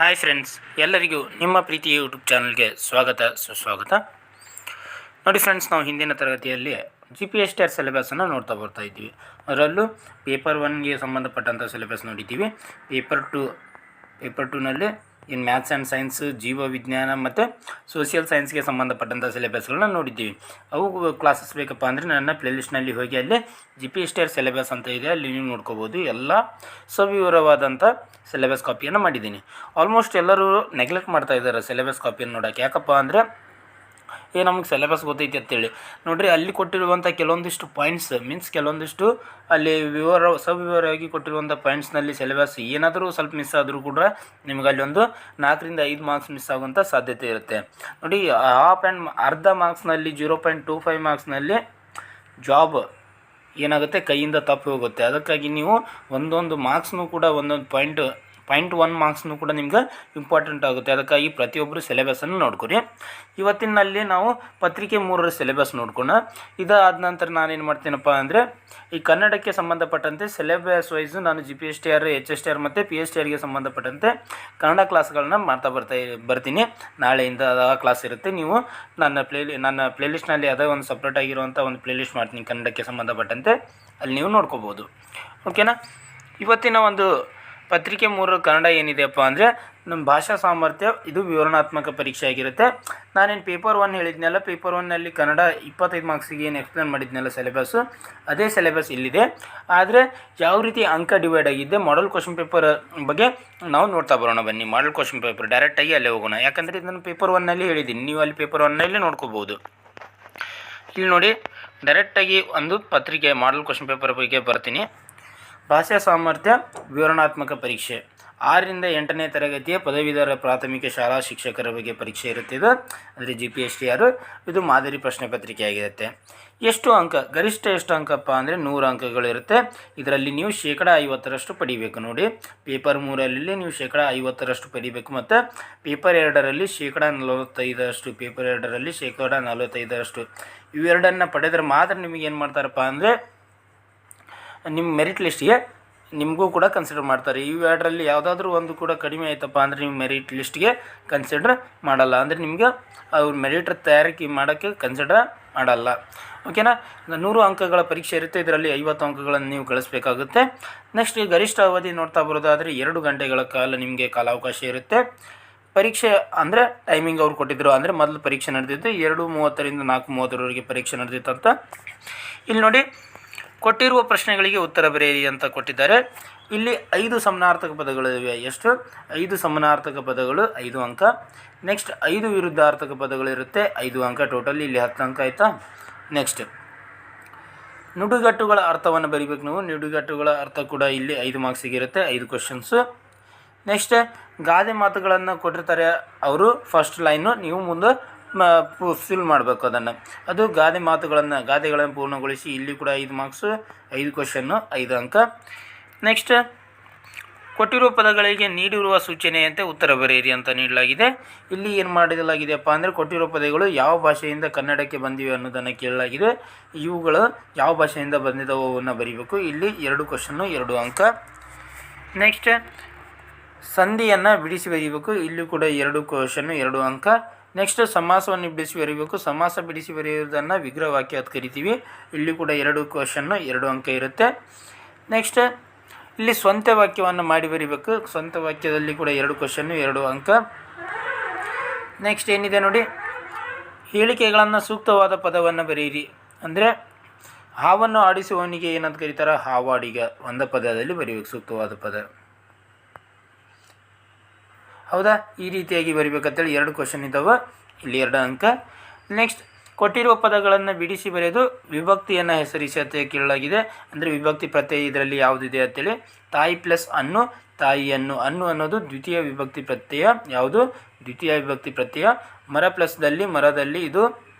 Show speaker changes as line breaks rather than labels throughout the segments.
Hi friends, ಎಲ್ಲರಿಗೂ ನಿಮ್ಮ ಪ್ರೀತಿಯ ಯೂಟ್ಯೂಬ್ ಚಾನಲ್ಗೆ ಸ್ವಾಗತ ಸುಸ್ವಾಗತ. ನೋಡಿ ಫ್ರೆಂಡ್ಸ್, ನಾವು ಹಿಂದಿನ ತರಗತಿಯಲ್ಲಿ GPSTR ಸಿಲೆಬಸನ್ನು ನೋಡ್ತಾ ಬರ್ತಾ ಇದ್ದೀವಿ. ಅದರಲ್ಲೂ ಪೇಪರ್ 1ಗೆ ಸಂಬಂಧಪಟ್ಟಂಥ ಸಿಲೆಬಸ್ ನೋಡಿದ್ದೀವಿ. ಪೇಪರ್ 2ನಲ್ಲಿ ಇನ್ ಮ್ಯಾಥ್ಸ್ ಆ್ಯಂಡ್ ಸೈನ್ಸ್, ಜೀವ ವಿಜ್ಞಾನ ಮತ್ತು ಸೋಷಿಯಲ್ ಸೈನ್ಸ್ಗೆ ಸಂಬಂಧಪಟ್ಟಂಥ ಸಿಲೆಬಸ್ಗಳನ್ನ ನೋಡಿದ್ದೀವಿ. ಅವು ಕ್ಲಾಸಸ್ ಬೇಕಪ್ಪ ಅಂದರೆ ನನ್ನ ಪ್ಲೇಲಿಸ್ಟ್ನಲ್ಲಿ ಹೋಗಿ ಅಲ್ಲಿ GPSTR ಸಿಲೆಬಸ್ ಅಂತ ಇದೆ, ಅಲ್ಲಿ ನೀವು ನೋಡ್ಕೋಬೋದು. ಎಲ್ಲ ಸವಿವರವಾದಂಥ ಸಿಲೆಬಸ್ ಕಾಪಿಯನ್ನು ಮಾಡಿದ್ದೀನಿ. ಆಲ್ಮೋಸ್ಟ್ ಎಲ್ಲರೂ ನೆಗ್ಲೆಕ್ಟ್ ಮಾಡ್ತಾ ಇದ್ದಾರೆ ಸಿಲೆಬಸ್ ಕಾಪಿಯನ್ನು ನೋಡೋಕೆ. ಯಾಕಪ್ಪ ಅಂದರೆ ನಮಗೆ ಸಿಲೆಬಸ್ ಗೊತ್ತೈತಿ ಅಂತೇಳಿ. ನೋಡಿರಿ, ಅಲ್ಲಿ ಕೊಟ್ಟಿರುವಂಥ ಕೆಲವೊಂದಿಷ್ಟು ಪಾಯಿಂಟ್ಸ್ ಕೆಲವೊಂದಿಷ್ಟು ಅಲ್ಲಿ ಸವಿವರವಾಗಿ ಕೊಟ್ಟಿರುವಂಥ ಪಾಯಿಂಟ್ಸ್ನಲ್ಲಿ ಸಿಲೆಬಸ್ ಏನಾದರೂ ಸ್ವಲ್ಪ ಮಿಸ್ ಆದರೂ ಕೂಡ ನಿಮಗೆ ಅಲ್ಲಿ ಒಂದು 4 ರಿಂದ 5 ಮಾರ್ಕ್ಸ್ ಮಿಸ್ ಆಗುವಂಥ ಸಾಧ್ಯತೆ ಇರುತ್ತೆ. ನೋಡಿ, ಅರ್ಧ ಮಾರ್ಕ್ಸ್ನಲ್ಲಿ 0.25 ಮಾರ್ಕ್ಸ್ನಲ್ಲಿ ಜಾಬ್ ಏನಾಗುತ್ತೆ, ಕೈಯಿಂದ ತಪ್ಪಿ ಹೋಗುತ್ತೆ. ಅದಕ್ಕಾಗಿ ನೀವು ಒಂದೊಂದು ಮಾರ್ಕ್ಸ್ನೂ ಕೂಡ ಒಂದೊಂದು ಪಾಯಿಂಟ್ 1 ಮಾರ್ಕ್ಸ್ನೂ ಕೂಡ ನಿಮ್ಗೆ ಇಂಪಾರ್ಟೆಂಟ್ ಆಗುತ್ತೆ. ಅದಕ್ಕಾಗಿ ಪ್ರತಿಯೊಬ್ಬರು ಸಿಲೆಬಸನ್ನು ನೋಡ್ಕೊರಿ. ಇವತ್ತಿನಲ್ಲಿ ನಾವು ಪತ್ರಿಕೆ 3ರ ಸಿಲೆಬಸ್ ನೋಡ್ಕೋಣ. ಇದಾದ ನಂತರ ನಾನೇನು ಮಾಡ್ತೀನಪ್ಪ ಅಂದರೆ ಈ ಕನ್ನಡಕ್ಕೆ ಸಂಬಂಧಪಟ್ಟಂತೆ ಸಿಲೆಬಸ್ ವೈಸು ನಾನು GPSTR, HSTR ಮತ್ತು PSTRಗೆ ಸಂಬಂಧಪಟ್ಟಂತೆ ಕನ್ನಡ ಕ್ಲಾಸ್ಗಳನ್ನ ಮಾಡ್ತಾ ಬರ್ತೀನಿ. ನಾಳೆಯಿಂದ ಕ್ಲಾಸ್ ಇರುತ್ತೆ. ನೀವು ನನ್ನ ಪ್ಲೇಲಿಸ್ಟ್ನಲ್ಲಿ ಅದೇ ಒಂದು ಸಪ್ರೇಟ್ ಆಗಿರುವಂಥ ಒಂದು ಪ್ಲೇಲಿಸ್ಟ್ ಮಾಡ್ತೀನಿ ಕನ್ನಡಕ್ಕೆ ಸಂಬಂಧಪಟ್ಟಂತೆ, ಅಲ್ಲಿ ನೀವು ನೋಡ್ಕೋಬೋದು. ಓಕೆನಾ? ಇವತ್ತಿನ ಒಂದು ಪತ್ರಿಕೆ 3 ಕನ್ನಡ ಏನಿದೆಯಪ್ಪ ಅಂದರೆ ನಮ್ಮ ಭಾಷಾ ಸಾಮರ್ಥ್ಯ, ಇದು ವಿವರಣಾತ್ಮಕ ಪರೀಕ್ಷೆ ಆಗಿರುತ್ತೆ. ನಾನೇನು ಪೇಪರ್ 1 ಹೇಳಿದ್ನಲ್ಲ, ಪೇಪರ್ 1ನಲ್ಲಿ ಕನ್ನಡ 25 ಮಾರ್ಕ್ಸಿಗೆ ಏನು ಎಕ್ಸ್ಪ್ಲೇನ್ ಮಾಡಿದ್ನಲ್ಲ ಸಿಲೆಬಸ್ಸು, ಅದೇ ಸಿಲೆಬಸ್ ಇಲ್ಲಿದೆ. ಆದರೆ ಯಾವ ರೀತಿ ಅಂಕ ಡಿವೈಡ್ ಆಗಿದ್ದೆ, ಮಾಡಲ್ ಕ್ವಶನ್ ಪೇಪರ್ ಬಗ್ಗೆ ನಾವು ನೋಡ್ತಾ ಬರೋಣ. ಬನ್ನಿ, ಮಾಡಲ್ ಕ್ವಶನ್ ಪೇಪರ್ ಡೈರೆಕ್ಟಾಗಿ ಅಲ್ಲೇ ಹೋಗೋಣ. ಯಾಕಂದರೆ ಇದನ್ನು ಪೇಪರ್ 1ನಲ್ಲಿ ಹೇಳಿದ್ದೀನಿ, ನೀವು ಅಲ್ಲಿ ಪೇಪರ್ 1ನಲ್ಲಿ ನೋಡ್ಕೋಬೋದು. ಇಲ್ಲಿ ನೋಡಿ, ಡೈರೆಕ್ಟಾಗಿ ಒಂದು ಪತ್ರಿಕೆ ಮಾಡಲ್ ಕ್ವಶನ್ ಪೇಪರ್ ಬಗ್ಗೆ ಬರ್ತೀನಿ. ಭಾಷಾ ಸಾಮರ್ಥ್ಯ ವಿವರಣಾತ್ಮಕ ಪರೀಕ್ಷೆ 6 ರಿಂದ 8ನೇ ತರಗತಿಯ ಪದವೀಧರ ಪ್ರಾಥಮಿಕ ಶಾಲಾ ಶಿಕ್ಷಕರ ಬಗ್ಗೆ ಪರೀಕ್ಷೆ ಇರುತ್ತೆ. ಇದು ಅಂದರೆ GPSTR. ಇದು ಮಾದರಿ ಪ್ರಶ್ನೆ ಪತ್ರಿಕೆ ಆಗಿರುತ್ತೆ. ಎಷ್ಟು ಅಂಕ, ಗರಿಷ್ಠ ಎಷ್ಟು ಅಂಕಪ್ಪ ಅಂದರೆ 100 ಅಂಕಗಳಿರುತ್ತೆ. ಇದರಲ್ಲಿ ನೀವು 50% ಪಡಿಬೇಕು. ನೋಡಿ, ಪೇಪರ್ 3ರಲ್ಲಿ ನೀವು 50% ಪಡಿಬೇಕು, ಮತ್ತು ಪೇಪರ್ 2ರಲ್ಲಿ 45%, ಪೇಪರ್ 2ರಲ್ಲಿ 45%. ಇವೆರಡನ್ನು ಪಡೆದರೆ ಮಾತ್ರ ನಿಮಗೆ ಏನು ಮಾಡ್ತಾರಪ್ಪ ಅಂದರೆ ನಿಮ್ಮ ಮೆರಿಟ್ ಲಿಸ್ಟ್ಗೆ ನಿಮಗೂ ಕೂಡ ಕನ್ಸಿಡರ್ ಮಾಡ್ತಾರೆ. ಇವೆರಡರಲ್ಲಿ ಯಾವುದಾದ್ರೂ ಒಂದು ಕೂಡ ಕಡಿಮೆ ಆಯ್ತಪ್ಪ ಅಂದರೆ ನಿಮ್ಮ ಮೆರಿಟ್ ಲಿಸ್ಟ್ಗೆ ಕನ್ಸಿಡರ್ ಮಾಡಲ್ಲ. ಅಂದರೆ ನಿಮಗೆ ಅವ್ರ ಮೆರಿಟ್ ತಯಾರಿಕೆ ಮಾಡೋಕ್ಕೆ ಕನ್ಸಿಡರ್ ಮಾಡಲ್ಲ. ಓಕೆನಾ? 100 ಅಂಕಗಳ ಪರೀಕ್ಷೆ ಇರುತ್ತೆ. ಇದರಲ್ಲಿ 50 ಅಂಕಗಳನ್ನು ನೀವು ಗಳಿಸಬೇಕಾಗುತ್ತೆ. ನೆಕ್ಸ್ಟ್ ಗರಿಷ್ಠ ಅವಧಿ ನೋಡ್ತಾ ಬರೋದಾದರೆ 2 ಗಂಟೆಗಳ ಕಾಲ ನಿಮಗೆ ಕಾಲಾವಕಾಶ ಇರುತ್ತೆ. ಪರೀಕ್ಷೆ ಅಂದರೆ ಟೈಮಿಂಗ್ ಅವ್ರು ಕೊಟ್ಟಿದ್ದರು. ಅಂದರೆ ಮೊದಲು ಪರೀಕ್ಷೆ ನಡೆದಿದ್ದು 2:30 ರಿಂದ 4:30 ಪರೀಕ್ಷೆ ನಡೆದಿತ್ತಂತ. ಇಲ್ಲಿ ನೋಡಿ, ಕೊಟ್ಟಿರುವ ಪ್ರಶ್ನೆಗಳಿಗೆ ಉತ್ತರ ಬರೆಯಿರಿ ಅಂತ ಕೊಟ್ಟಿದ್ದಾರೆ. ಇಲ್ಲಿ 5 ಸಮಾನಾರ್ಥಕ ಪದಗಳಿವೆ. ಎಷ್ಟು? 5 ಸಮಾನಾರ್ಥಕ ಪದಗಳು 5 ಅಂಕ. ನೆಕ್ಸ್ಟ್ 5 ವಿರುದ್ಧಾರ್ಥಕ ಪದಗಳಿರುತ್ತೆ, 5 ಅಂಕ. ಟೋಟಲ್ ಇಲ್ಲಿ 10 ಅಂಕ ಆಯಿತಾ? ನೆಕ್ಸ್ಟ್ ನುಡಿಗಟ್ಟುಗಳ ಅರ್ಥವನ್ನು ಬರೀಬೇಕು ನೀವು. ನುಡಿಗಟ್ಟುಗಳ ಅರ್ಥ ಕೂಡ ಇಲ್ಲಿ 5 ಮಾರ್ಕ್ಸಿಗೆ ಇರುತ್ತೆ, 5 ಕ್ವಶನ್ಸು. ನೆಕ್ಸ್ಟ್ ಗಾದೆ ಮಾತುಗಳನ್ನು ಕೊಟ್ಟಿರ್ತಾರೆ ಅವರು, ಫಸ್ಟ್ ಲೈನು ನೀವು ಮುಂದೆ ಫಿಲ್ ಮಾಡಬೇಕು ಅದನ್ನು. ಅದು ಗಾದೆಗಳನ್ನು ಪೂರ್ಣಗೊಳಿಸಿ. ಇಲ್ಲಿ ಕೂಡ 5 ಮಾರ್ಕ್ಸು, 5 ಕ್ವಶನ್ನು, 5 ಅಂಕ. ನೆಕ್ಸ್ಟ್ ಕೊಟ್ಟಿರುವ ಪದಗಳಿಗೆ ನೀಡಿರುವ ಸೂಚನೆಯಂತೆ ಉತ್ತರ ಬರೆಯಿರಿ ಅಂತ ನೀಡಲಾಗಿದೆ. ಇಲ್ಲಿ ಏನು ಮಾಡಲಾಗಿದೆಯಪ್ಪ ಅಂದರೆ ಕೊಟ್ಟಿರುವ ಪದಗಳು ಯಾವ ಭಾಷೆಯಿಂದ ಕನ್ನಡಕ್ಕೆ ಬಂದಿವೆ ಅನ್ನೋದನ್ನು ಕೇಳಲಾಗಿದೆ. ಇವುಗಳು ಯಾವ ಭಾಷೆಯಿಂದ ಬಂದಿದ್ದವನ್ನು ಬರೀಬೇಕು. ಇಲ್ಲಿ 2 ಕ್ವಶನ್ನು, 2 ಅಂಕ. ನೆಕ್ಸ್ಟ್ ಸಂಧಿಯನ್ನು ಬಿಡಿಸಿ ಬರೀಬೇಕು. ಇಲ್ಲಿ ಕೂಡ 2 ಕ್ವಶನ್ನು, 2 ಅಂಕ. ನೆಕ್ಸ್ಟ್ ಸಮಾಸವನ್ನು ಬಿಡಿಸಿ ಬರೀಬೇಕು. ಸಮಾಸ ಬಿಡಿಸಿ ಬರೆಯುವುದನ್ನು ವಿಗ್ರಹವಾಕ್ಯ ಅಂತ ಕರಿತೀವಿ. ಇಲ್ಲಿ ಕೂಡ 2 ಕ್ವಶನ್ನು, 2 ಅಂಕ ಇರುತ್ತೆ. ನೆಕ್ಸ್ಟ್ ಇಲ್ಲಿ ಸ್ವಂತ ವಾಕ್ಯವನ್ನು ಮಾಡಿ ಬರೀಬೇಕು. ಸ್ವಂತ ವಾಕ್ಯದಲ್ಲಿ ಕೂಡ 2 ಕ್ವಶನ್ನು, 2 ಅಂಕ. ನೆಕ್ಸ್ಟ್ ಏನಿದೆ ನೋಡಿ, ಹೇಳಿಕೆಗಳನ್ನು ಸೂಕ್ತವಾದ ಪದವನ್ನು ಬರೆಯಿರಿ. ಅಂದರೆ ಹಾವನ್ನು ಆಡಿಸುವವನಿಗೆ ಏನಂತ ಕರೀತಾರೆ? ಹಾವಾಡಿಗ. ಒಂದು ಪದದಲ್ಲಿ ಬರೀಬೇಕು ಸೂಕ್ತವಾದ ಪದ. ಹೌದಾ? ಈ ರೀತಿಯಾಗಿ ಬರೀಬೇಕಂತೇಳಿ 2 ಕ್ವಶನ್ ಇದ್ದಾವೆ. ಇಲ್ಲಿ 2 ಅಂಕ. ನೆಕ್ಸ್ಟ್ ಕೊಟ್ಟಿರುವ ಪದಗಳನ್ನು ಬಿಡಿಸಿ ಬರೆದು ವಿಭಕ್ತಿಯನ್ನು ಹೆಸರಿಸಿ ಅಂತ ಕೇಳಲಾಗಿದೆ. ಅಂದರೆ ವಿಭಕ್ತಿ ಪ್ರತ್ಯಯ ಇದರಲ್ಲಿ ಯಾವುದಿದೆ ಅಂತೇಳಿ. ತಾಯಿ ಪ್ಲಸ್ ಅನ್ನು, ತಾಯಿಯನ್ನು. ಅನ್ನು ಅನ್ನೋದು ದ್ವಿತೀಯ ವಿಭಕ್ತಿ ಪ್ರತ್ಯಯ. ಯಾವುದು? ದ್ವಿತೀಯ ವಿಭಕ್ತಿ ಪ್ರತ್ಯಯ. ಮರ ಪ್ಲಸ್ದಲ್ಲಿ, ಮರದಲ್ಲಿ, ಇದು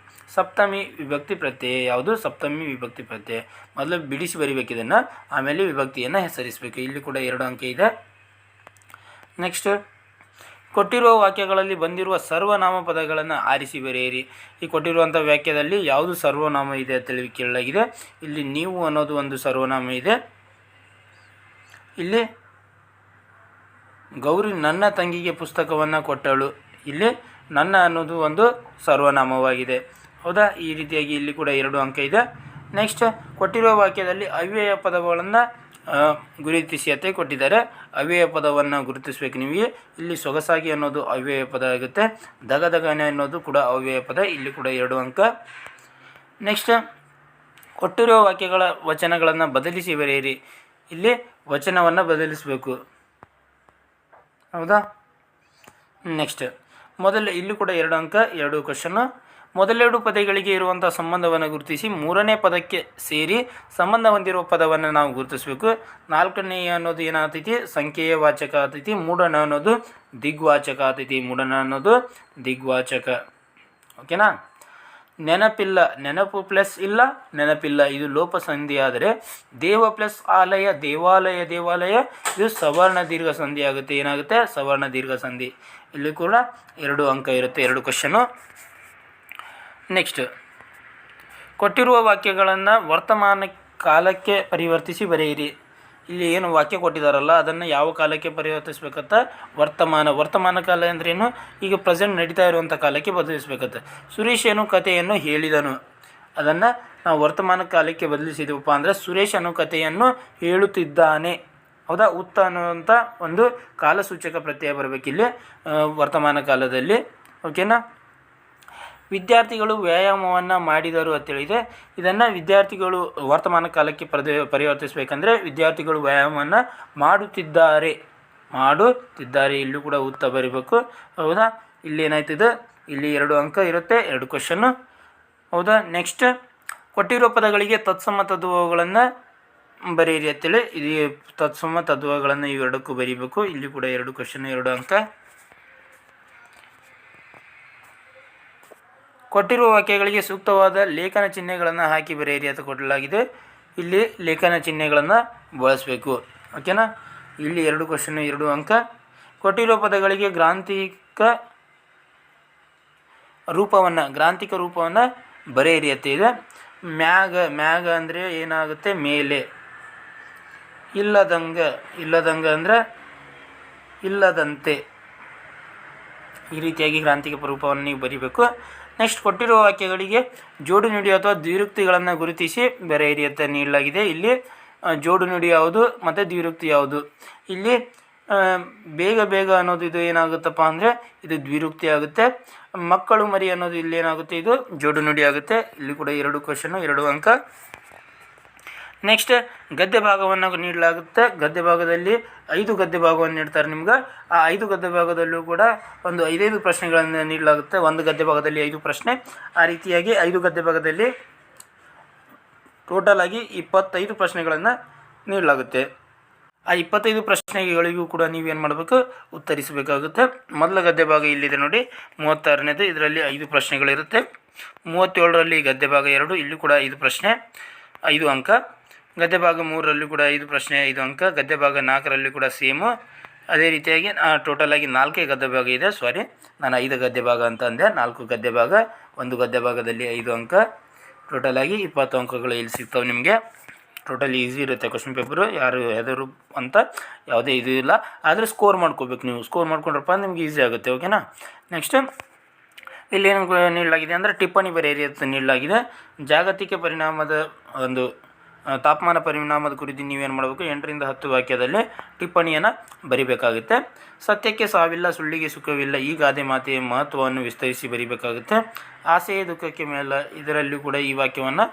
ಸಪ್ತಮಿ ವಿಭಕ್ತಿ ಪ್ರತ್ಯಯ. ಯಾವುದು? ಸಪ್ತಮಿ ವಿಭಕ್ತಿ ಪ್ರತ್ಯಯ. ಮೊದಲು ಬಿಡಿಸಿ ಬರಿಬೇಕು ಇದನ್ನು, ಆಮೇಲೆ ವಿಭಕ್ತಿಯನ್ನು ಹೆಸರಿಸಬೇಕು. ಇಲ್ಲಿ ಕೂಡ 2 ಅಂಕ ಇದೆ. ನೆಕ್ಸ್ಟ್ ಕೊಟ್ಟಿರುವ ವಾಕ್ಯಗಳಲ್ಲಿ ಬಂದಿರುವ ಸರ್ವನಾಮ ಪದಗಳನ್ನು ಆರಿಸಿ ಬರೆಯಿರಿ. ಈ ಕೊಟ್ಟಿರುವಂಥ ವಾಕ್ಯದಲ್ಲಿ ಯಾವುದು ಸರ್ವನಾಮ ಇದೆ ಅಂತ ಕೇಳಲಾಗಿದೆ. ಇಲ್ಲಿ ನೀವು ಅನ್ನೋದು ಒಂದು ಸರ್ವನಾಮ ಇದೆ. ಇಲ್ಲಿ ಗೌರಿ ನನ್ನ ತಂಗಿಗೆ ಪುಸ್ತಕವನ್ನು ಕೊಟ್ಟಳು. ಇಲ್ಲಿ ನನ್ನ ಅನ್ನೋದು ಒಂದು ಸರ್ವನಾಮವಾಗಿದೆ. ಹೌದಾ? ಈ ರೀತಿಯಾಗಿ ಇಲ್ಲಿ ಕೂಡ 2 ಅಂಕ ಇದೆ. ನೆಕ್ಸ್ಟ್ ಕೊಟ್ಟಿರುವ ವಾಕ್ಯದಲ್ಲಿ ಅವ್ಯಯ ಪದಗಳನ್ನು ಗುರುತಿಸಿ ಅಂತ ಕೊಟ್ಟಿದ್ದಾರೆ. ಅವ್ಯಯ ಪದವನ್ನು ಗುರುತಿಸಬೇಕು ನೀವು. ಇಲ್ಲಿ ಸೊಗಸಾಗಿ ಅನ್ನೋದು ಅವ್ಯಯ ಪದ ಆಗುತ್ತೆ. ದಗದಗನೆ ಅನ್ನೋದು ಕೂಡ ಅವ್ಯಯ ಪದ. ಇಲ್ಲಿ ಕೂಡ 2 ಅಂಕ. ನೆಕ್ಸ್ಟ್ ಕೊಟ್ಟಿರುವ ವಾಕ್ಯಗಳ ವಚನಗಳನ್ನು ಬದಲಿಸಿ ಬರೆಯಿರಿ. ಇಲ್ಲಿ ವಚನವನ್ನು ಬದಲಿಸಬೇಕು. ಹೌದಾ? ನೆಕ್ಸ್ಟ್ ಇಲ್ಲಿ ಕೂಡ 2 ಅಂಕ, 2 ಕ್ವಶನ್ನು. ಮೊದಲೆರಡು ಪದಗಳಿಗೆ ಇರುವಂಥ ಸಂಬಂಧವನ್ನು ಗುರುತಿಸಿ 3ನೇ ಪದಕ್ಕೆ ಸೇರಿ ಸಂಬಂಧ ಹೊಂದಿರುವ ಪದವನ್ನು ನಾವು ಗುರುತಿಸಬೇಕು. 4ನೇ ಅನ್ನೋದು ಏನಾಗ್ತೈತಿ? ಸಂಖ್ಯೆಯ ವಾಚಕ ಆಗ್ತೈತಿ. ಮೂಢನ ಅನ್ನೋದು ದಿಗ್ವಾಚಕ ಆಗ್ತೈತಿ. ಮೂಢನ ಅನ್ನೋದು ದಿಗ್ವಾಚಕ. ಓಕೆನಾ? ನೆನಪಿಲ್ಲ, ನೆನಪು ಪ್ಲಸ್ ಇಲ್ಲ, ನೆನಪಿಲ್ಲ ಇದು ಲೋಪ ಸಂಧಿ. ಆದರೆ ದೇವ ಪ್ಲಸ್ ಆಲಯ, ದೇವಾಲಯ, ದೇವಾಲಯ ಇದು ಸವರ್ಣ ದೀರ್ಘ ಸಂಧಿ ಆಗುತ್ತೆ. ಏನಾಗುತ್ತೆ? ಸವರ್ಣ ದೀರ್ಘ ಸಂಧಿ. ಇಲ್ಲಿ ಕೂಡ 2 ಅಂಕ ಇರುತ್ತೆ, 2 ಕ್ವಶನ್ನು. ನೆಕ್ಸ್ಟ್ ಕೊಟ್ಟಿರುವ ವಾಕ್ಯಗಳನ್ನು ವರ್ತಮಾನ ಕಾಲಕ್ಕೆ ಪರಿವರ್ತಿಸಿ ಬರೆಯಿರಿ. ಇಲ್ಲಿ ಏನು ವಾಕ್ಯ ಕೊಟ್ಟಿದ್ದಾರಲ್ಲ ಅದನ್ನು ಯಾವ ಕಾಲಕ್ಕೆ ಪರಿವರ್ತಿಸ್ಬೇಕಂತ? ವರ್ತಮಾನ ಕಾಲ ಅಂದ್ರೇನು? ಈಗ ಪ್ರೆಸೆಂಟ್ ನಡೀತಾ ಇರುವಂಥ ಕಾಲಕ್ಕೆ ಬದಲಿಸ್ಬೇಕಂತ. ಸುರೇಶನು ಕಥೆಯನ್ನು ಹೇಳಿದನು, ಅದನ್ನು ನಾವು ವರ್ತಮಾನ ಕಾಲಕ್ಕೆ ಬದಲಿಸಿದೀವಪ್ಪ ಅಂದರೆ ಸುರೇಶನು ಕಥೆಯನ್ನು ಹೇಳುತ್ತಿದ್ದಾನೆ. ಹೌದಾ? ಉತ್ತ ಅನ್ನುವಂಥ ಒಂದು ಕಾಲಸೂಚಕ ಪ್ರತ್ಯಯ ಬರಬೇಕಿಲ್ಲಿ ವರ್ತಮಾನ ಕಾಲದಲ್ಲಿ. ಓಕೆನಾ? ವಿದ್ಯಾರ್ಥಿಗಳು ವ್ಯಾಯಾಮವನ್ನು ಮಾಡಿದರು ಅಂತೇಳಿದೆ. ಇದನ್ನು ವಿದ್ಯಾರ್ಥಿಗಳು ವರ್ತಮಾನ ಕಾಲಕ್ಕೆ ಪರಿವರ್ತಿಸಬೇಕಂದ್ರೆ ವಿದ್ಯಾರ್ಥಿಗಳು ವ್ಯಾಯಾಮವನ್ನು ಮಾಡುತ್ತಿದ್ದಾರೆ. ಇಲ್ಲೂ ಕೂಡ ಉತ್ತ ಬರೀಬೇಕು. ಹೌದಾ? ಇಲ್ಲಿ ಏನಾಯ್ತದೆ? ಇಲ್ಲಿ 2 ಅಂಕ ಇರುತ್ತೆ, 2 ಕ್ವಶನ್ನು. ಹೌದಾ? ನೆಕ್ಸ್ಟ್ ಕೊಟ್ಟಿರೋ ಪದಗಳಿಗೆ ತತ್ಸಮ ತದ್ಭವಗಳನ್ನು ಬರೆಯಿರಿ ಅಂತೇಳಿ ಇದು ತತ್ಸಮ ತದ್ಭವಗಳನ್ನು ಇವೆರಡಕ್ಕೂ ಬರೀಬೇಕು. ಇಲ್ಲಿ ಕೂಡ 2 ಕ್ವಶನ್ನು, 2 ಅಂಕ. ಕೊಟ್ಟಿರುವ ವಾಕ್ಯಗಳಿಗೆ ಸೂಕ್ತವಾದ ಲೇಖನ ಚಿಹ್ನೆಗಳನ್ನು ಹಾಕಿ ಬರೆಯಿರಿ ಅಂತ ಕೊಡಲಾಗಿದೆ. ಇಲ್ಲಿ ಲೇಖನ ಚಿಹ್ನೆಗಳನ್ನು ಬಳಸಬೇಕು. ಓಕೆನಾ? ಇಲ್ಲಿ 2 ಕ್ವಶನ್ನು, 2 ಅಂಕ. ಕೊಟ್ಟಿರುವ ಪದಗಳಿಗೆ ಗ್ರಾಂಥಿಕ ರೂಪವನ್ನು ಬರೆಯಿರಿ ಅಂತ ಇದೆ. ಮ್ಯಾಗ ಅಂದರೆ ಏನಾಗುತ್ತೆ? ಮೇಲೆ. ಇಲ್ಲದಂಗ ಅಂದರೆ ಇಲ್ಲದಂತೆ. ಈ ರೀತಿಯಾಗಿ ಗ್ರಾಂಥಿಕ ರೂಪವನ್ನು ನೀವು ಬರೀಬೇಕು. ನೆಕ್ಸ್ಟ್ ಕೊಟ್ಟಿರುವ ವಾಕ್ಯಗಳಿಗೆ ಜೋಡು ನುಡಿ ಅಥವಾ ದ್ವಿರುಕ್ತಿಗಳನ್ನು ಗುರುತಿಸಿ ಬರೆಯಿರಿ ಅಂತ ನೀಡಲಾಗಿದೆ. ಇಲ್ಲಿ ಜೋಡು ನುಡಿ ಯಾವುದು ಮತ್ತು ದ್ವಿರುಕ್ತಿ ಯಾವುದು? ಇಲ್ಲಿ ಬೇಗ ಅನ್ನೋದು ಇದು ಏನಾಗುತ್ತಪ್ಪ ಅಂದರೆ ಇದು ದ್ವಿರುಕ್ತಿ ಆಗುತ್ತೆ. ಮಕ್ಕಳು ಮರಿ ಅನ್ನೋದು ಇಲ್ಲಿ ಏನಾಗುತ್ತೆ? ಇದು ಜೋಡು ನುಡಿ ಆಗುತ್ತೆ. ಇಲ್ಲಿ ಕೂಡ 2 ಕ್ವಶನ್ನು, 2 ಅಂಕ. ನೆಕ್ಸ್ಟ್ ಗದ್ಯ ಭಾಗವನ್ನು ನೀಡಲಾಗುತ್ತೆ. ಗದ್ಯ ಭಾಗದಲ್ಲಿ 5 ಗದ್ಯ ಭಾಗವನ್ನು ನೀಡ್ತಾರೆ ನಿಮ್ಗೆ. ಆ 5 ಗದ್ಯ ಭಾಗದಲ್ಲೂ ಕೂಡ ಒಂದು 5 ಪ್ರಶ್ನೆಗಳನ್ನು ನೀಡಲಾಗುತ್ತೆ. ಒಂದು ಗದ್ಯ ಭಾಗದಲ್ಲಿ 5 ಪ್ರಶ್ನೆ. ಆ ರೀತಿಯಾಗಿ 5 ಗದ್ಯ ಭಾಗದಲ್ಲಿ ಟೋಟಲ್ ಆಗಿ 25 ಪ್ರಶ್ನೆಗಳನ್ನು ನೀಡಲಾಗುತ್ತೆ. ಆ 25 ಪ್ರಶ್ನೆಗಳಿಗೂ ಕೂಡ ನೀವೇನು ಮಾಡಬೇಕು? ಉತ್ತರಿಸಬೇಕಾಗುತ್ತೆ. ಮೊದಲ ಗದ್ಯ ಭಾಗ ಇಲ್ಲಿದೆ ನೋಡಿ, 36ನೇದು. ಇದರಲ್ಲಿ 5 ಪ್ರಶ್ನೆಗಳಿರುತ್ತೆ. 37ರಲ್ಲಿ ಗದ್ಯ ಭಾಗ 2, ಇಲ್ಲಿ ಕೂಡ 5 ಪ್ರಶ್ನೆ, 5 ಅಂಕ. ಗದ್ಯ ಭಾಗ 3ರಲ್ಲಿ ಕೂಡ 5 ಪ್ರಶ್ನೆ, 5 ಅಂಕ. ಗದ್ಯ ಭಾಗ 4ರಲ್ಲಿ ಕೂಡ ಸೇಮು. ಅದೇ ರೀತಿಯಾಗಿ ಟೋಟಲಾಗಿ 4 ಗದ್ಯ ಭಾಗ ಇದೆ. ನಾನು 5 ಗದ್ಯ ಭಾಗ ಅಂತ ಅಂದೆ. 4 ಗದ್ಯ ಭಾಗ, ಒಂದು ಗದ್ಯ ಭಾಗದಲ್ಲಿ 5 ಅಂಕ. ಟೋಟಲಾಗಿ 20 ಅಂಕಗಳು ಇಲ್ಲಿ ಸಿಗ್ತವೆ ನಿಮಗೆ. ಟೋಟಲ್ ಈಸಿ ಇರುತ್ತೆ ಕ್ವಶನ್ ಪೇಪರು. ಯಾರು ಹೆದರು ಅಂತ ಯಾವುದೇ ಇದು ಇಲ್ಲ. ಆದರೆ ಸ್ಕೋರ್ ಮಾಡ್ಕೋಬೇಕು ನೀವು. ಸ್ಕೋರ್ ಮಾಡ್ಕೊಂಡ್ರಪ್ಪ ನಿಮ್ಗೆ ಈಸಿ ಆಗುತ್ತೆ. ಓಕೆನಾ? ನೆಕ್ಸ್ಟ್ ಇಲ್ಲೇನು ನೀಡಲಾಗಿದೆ ಅಂದರೆ ಟಿಪ್ಪಣಿ ಬರೆಯಿರಿ ಅಂತ ನೀಡಲಾಗಿದೆ. ಜಾಗತಿಕ ಪರಿಣಾಮದ ಒಂದು ತಾಪಮಾನ ಪರಿಣಾಮದ ಕುರಿತು ನೀವೇನು ಮಾಡಬೇಕು? 8ರಿಂದ 10 ವಾಕ್ಯದಲ್ಲಿ ಟಿಪ್ಪಣಿಯನ್ನು ಬರಿಬೇಕಾಗುತ್ತೆ. ಸತ್ಯಕ್ಕೆ ಸಾವಿಲ್ಲ, ಸುಳ್ಳಿಗೆ ಸುಖವಿಲ್ಲ, ಈ ಗಾದೆ ಮಾತೆಯ ಮಹತ್ವವನ್ನು ವಿಸ್ತರಿಸಿ ಬರಿಬೇಕಾಗುತ್ತೆ. ಆಸೆಯ ದುಃಖಕ್ಕೆ ಮೇಲೆ, ಇದರಲ್ಲಿ ಕೂಡ ಈ ವಾಕ್ಯವನ್ನು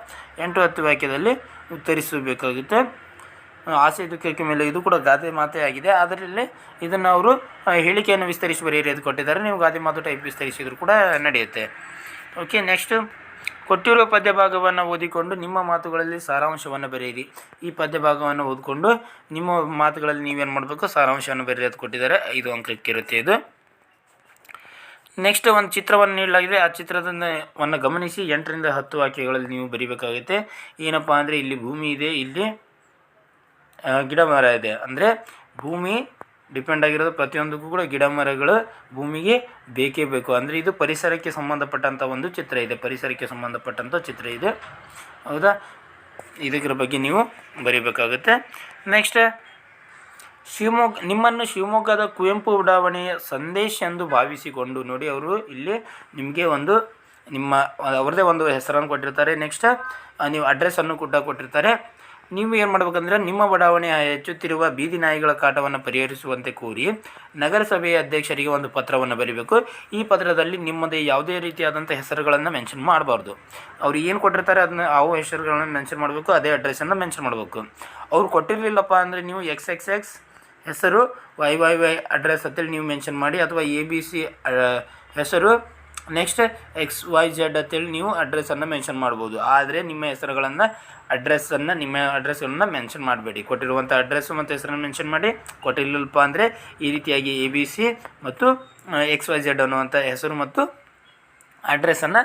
8-10 ವಾಕ್ಯದಲ್ಲಿ ಉತ್ತರಿಸಬೇಕಾಗುತ್ತೆ. ಆಸೆ ದುಃಖಕ್ಕೆ ಮೇಲೆ ಇದು ಕೂಡ ಗಾದೆ ಮಾತೆ ಆಗಿದೆ. ಅದರಲ್ಲಿ ಇದನ್ನು ಅವರು ಹೇಳಿಕೆಯನ್ನು ವಿಸ್ತರಿಸಿ ಬರೆಯಿರಿ ಅದು ಕೊಟ್ಟಿದ್ದಾರೆ. ನೀವು ಗಾದೆ ಮಾತು ಟೈಪ್ ವಿಸ್ತರಿಸಿದರೂ ಕೂಡ ನಡೆಯುತ್ತೆ. ಓಕೆ. ನೆಕ್ಸ್ಟ್ ಕೊಟ್ಟಿರುವ ಪದ್ಯ ಭಾಗವನ್ನು ಓದಿಕೊಂಡು ನಿಮ್ಮ ಮಾತುಗಳಲ್ಲಿ ಸಾರಾಂಶವನ್ನು ಬರೆಯಿರಿ. ಈ ಪದ್ಯ ಭಾಗವನ್ನು ಓದಿಕೊಂಡು ನಿಮ್ಮ ಮಾತುಗಳಲ್ಲಿ ನೀವೇನು ಮಾಡಬೇಕು? ಸಾರಾಂಶವನ್ನು ಬರೆಯಿರಿ ಅದು ಕೊಟ್ಟಿದ್ದಾರೆ. 5 ಅಂಕಕ್ಕಿರುತ್ತೆ ಇದು. ನೆಕ್ಸ್ಟ್ ಒಂದು ಚಿತ್ರವನ್ನು ನೀಡಲಾಗಿದೆ. ಆ ಚಿತ್ರವನ್ನು ಗಮನಿಸಿ 8ರಿಂದ 10 ವಾಕ್ಯಗಳಲ್ಲಿ ನೀವು ಬರೀಬೇಕಾಗುತ್ತೆ. ಏನಪ್ಪ ಅಂದರೆ ಇಲ್ಲಿ ಭೂಮಿ ಇದೆ, ಇಲ್ಲಿ ಗಿಡ ಮರ ಇದೆ. ಅಂದರೆ ಭೂಮಿ ಡಿಪೆಂಡ್ ಆಗಿರೋದು ಪ್ರತಿಯೊಂದಕ್ಕೂ ಕೂಡ ಗಿಡ ಮರಗಳು ಭೂಮಿಗೆ ಬೇಕೇ ಬೇಕು. ಅಂದರೆ ಇದು ಪರಿಸರಕ್ಕೆ ಸಂಬಂಧಪಟ್ಟಂಥ ಒಂದು ಚಿತ್ರ ಇದೆ. ಪರಿಸರಕ್ಕೆ ಸಂಬಂಧಪಟ್ಟಂಥ ಚಿತ್ರ ಇದೆ. ಹೌದಾ? ಇದರ ಬಗ್ಗೆ ನೀವು ಬರೀಬೇಕಾಗುತ್ತೆ. ನೆಕ್ಸ್ಟ್ ನಿಮ್ಮನ್ನು ಶಿವಮೊಗ್ಗದ ಕುವೆಂಪು ಬಡಾವಣೆಯ ಸಂದೇಶ್ ಎಂದು ಭಾವಿಸಿಕೊಂಡು ನೋಡಿ, ಅವರು ಇಲ್ಲಿ ನಿಮಗೆ ಒಂದು ಅವ್ರದ್ದೇ ಒಂದು ಹೆಸರನ್ನು ಕೊಟ್ಟಿರ್ತಾರೆ. ನೆಕ್ಸ್ಟ್ ನೀವು ಅಡ್ರೆಸ್ಸನ್ನು ಕೂಡ ಕೊಟ್ಟಿರ್ತಾರೆ. ನೀವು ಏನು ಮಾಡಬೇಕಂದ್ರೆ, ನಿಮ್ಮ ಬಡಾವಣೆಯ ಹೆಚ್ಚುತ್ತಿರುವ ಬೀದಿ ನಾಯಿಗಳ ಕಾಟವನ್ನು ಪರಿಹರಿಸುವಂತೆ ಕೋರಿ ನಗರಸಭೆಯ ಅಧ್ಯಕ್ಷರಿಗೆ ಒಂದು ಪತ್ರವನ್ನು ಬರೀಬೇಕು. ಈ ಪತ್ರದಲ್ಲಿ ನಿಮ್ಮದೇ ಯಾವುದೇ ರೀತಿಯಾದಂಥ ಹೆಸರುಗಳನ್ನು ಮೆನ್ಷನ್ ಮಾಡಬಾರ್ದು. ಅವ್ರು ಏನು ಕೊಟ್ಟಿರ್ತಾರೆ ಅದನ್ನ ಹೆಸರುಗಳನ್ನು ಮೆನ್ಷನ್ ಮಾಡಬೇಕು, ಅದೇ ಅಡ್ರೆಸ್ಸನ್ನು ಮೆನ್ಷನ್ ಮಾಡಬೇಕು. ಅವ್ರು ಕೊಟ್ಟಿರಲಿಲ್ಲಪ್ಪ ಅಂದರೆ ನೀವು XXX ಹೆಸರು YYY ಅಡ್ರೆಸ್ ಅಂತೇಳಿ ನೀವು ಮೆನ್ಷನ್ ಮಾಡಿ, ಅಥವಾ ABC ಹೆಸರು ನೆಕ್ಸ್ಟ್ XYZ ಅಂತೇಳಿ ನೀವು ಅಡ್ರೆಸ್ಸನ್ನು ಮೆನ್ಷನ್ ಮಾಡ್ಬೋದು. ಆದರೆ ನಿಮ್ಮ ಹೆಸರುಗಳನ್ನು ನಿಮ್ಮ ಅಡ್ರೆಸ್ಸನ್ನು ಮೆನ್ಷನ್ ಮಾಡಬೇಡಿ. ಕೊಟ್ಟಿರುವಂಥ ಅಡ್ರೆಸ್ಸು ಮತ್ತು ಹೆಸರನ್ನು ಮೆನ್ಷನ್ ಮಾಡಿ. ಕೊಟ್ಟಿರಲಿಲ್ಲಪ್ಪ ಅಂದರೆ ಈ ರೀತಿಯಾಗಿ ABC ಮತ್ತು XYZ ಅನ್ನುವಂಥ ಹೆಸರು ಮತ್ತು ಅಡ್ರೆಸ್ಸನ್ನು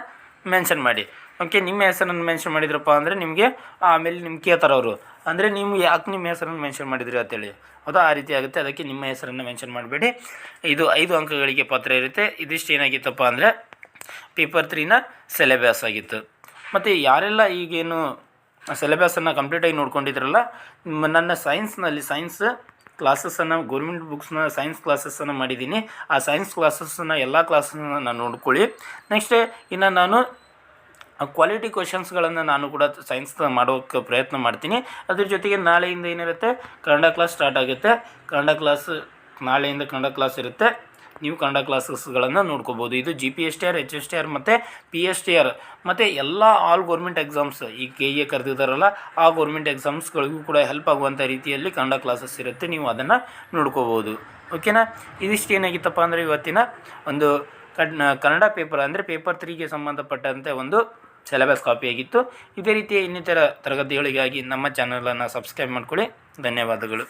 ಮೆನ್ಷನ್ ಮಾಡಿ. ಓಕೆ, ನಿಮ್ಮ ಹೆಸರನ್ನು ಮೆನ್ಷನ್ ಮಾಡಿದ್ರಪ್ಪ ಅಂದರೆ ನಿಮಗೆ ಆಮೇಲೆ ನಿಮ್ಗೆ ಕೇಳ್ತಾರೆ ಅವರು, ಅಂದರೆ ನೀವು ಯಾಕೆ ನಿಮ್ಮ ಹೆಸರನ್ನು ಮೆನ್ಷನ್ ಮಾಡಿದ್ರಿ ಅಂತೇಳಿ. ಹೌದಾ, ಆ ರೀತಿ ಆಗುತ್ತೆ. ಅದಕ್ಕೆ ನಿಮ್ಮ ಹೆಸರನ್ನು ಮೆನ್ಷನ್ ಮಾಡಬೇಡಿ. ಇದು 5 ಅಂಕಗಳಿಗೆ ಪತ್ರ ಇರುತ್ತೆ. ಇದಿಷ್ಟು ಏನಾಗಿತ್ತಪ್ಪ ಅಂದರೆ ಪೇಪರ್ 3ನ ಸಿಲೆಬಸ್ ಆಗಿತ್ತು. ಮತ್ತು ಯಾರೆಲ್ಲ ಈಗೇನು ಸಿಲೆಬಸನ್ನು ಕಂಪ್ಲೀಟಾಗಿ ನೋಡ್ಕೊಂಡಿದ್ರಲ್ಲ, ನನ್ನ ಸೈನ್ಸ್ ಕ್ಲಾಸಸ್ಸನ್ನು ಗೌರ್ಮೆಂಟ್ ಬುಕ್ಸ್ನ ಸೈನ್ಸ್ ಕ್ಲಾಸಸ್ಸನ್ನು ಮಾಡಿದ್ದೀನಿ. ಆ ಸೈನ್ಸ್ ಕ್ಲಾಸಸ್ಸನ್ನು ಎಲ್ಲ ಕ್ಲಾಸನ್ನು ನಾನು ನೋಡ್ಕೊಳ್ಳಿ. ನೆಕ್ಸ್ಟ್ ಇನ್ನು ನಾನು ಕ್ವಾಲಿಟಿ ಕ್ವೆಶನ್ಸ್ಗಳನ್ನು ನಾನು ಕೂಡ ಸೈನ್ಸ್ ಮಾಡೋಕ್ಕೆ ಪ್ರಯತ್ನ ಮಾಡ್ತೀನಿ. ಅದ್ರ ಜೊತೆಗೆ ನಾಳೆಯಿಂದ ಏನಿರುತ್ತೆ, ಕನ್ನಡ ಕ್ಲಾಸ್ ಸ್ಟಾರ್ಟ್ ಆಗುತ್ತೆ. ನಾಳೆಯಿಂದ ಕನ್ನಡ ಕ್ಲಾಸ್ ಇರುತ್ತೆ. ನೀವು ಕನ್ನಡ ಕ್ಲಾಸಸ್ಗಳನ್ನು ನೋಡ್ಕೋಬೋದು. ಇದು GPSTR, HSTR ಮತ್ತು PSTR ಮತ್ತು ಎಲ್ಲ ಆಲ್ ಗೌರ್ಮೆಂಟ್ ಎಕ್ಸಾಮ್ಸ್, ಈ KA ಕರೆದಿದ್ದಾರಲ್ಲ ಆ ಗೌರ್ಮೆಂಟ್ ಎಕ್ಸಾಮ್ಸ್ಗಳಿಗೂ ಕೂಡ ಹೆಲ್ಪ್ ಆಗುವಂಥ ರೀತಿಯಲ್ಲಿ ಕನ್ನಡ ಕ್ಲಾಸಸ್ ಇರುತ್ತೆ. ನೀವು ಅದನ್ನು ನೋಡ್ಕೋಬೋದು. ಓಕೆನಾ, ಇದಿಷ್ಟು ಏನಾಗಿತ್ತಪ್ಪ ಅಂದರೆ ಇವತ್ತಿನ ಒಂದು ಕನ್ನಡ ಪೇಪರ್, ಅಂದರೆ ಪೇಪರ್ 3ಗೆ ಸಂಬಂಧಪಟ್ಟಂತೆ ಒಂದು ಸಿಲೆಬಸ್ ಕಾಪಿಯಾಗಿತ್ತು. ಇದೇ ರೀತಿಯ ಇನ್ನಿತರ ತರಗತಿಗಳಿಗಾಗಿ ನಮ್ಮ ಚಾನಲನ್ನು ಸಬ್ಸ್ಕ್ರೈಬ್ ಮಾಡ್ಕೊಳ್ಳಿ. ಧನ್ಯವಾದಗಳು.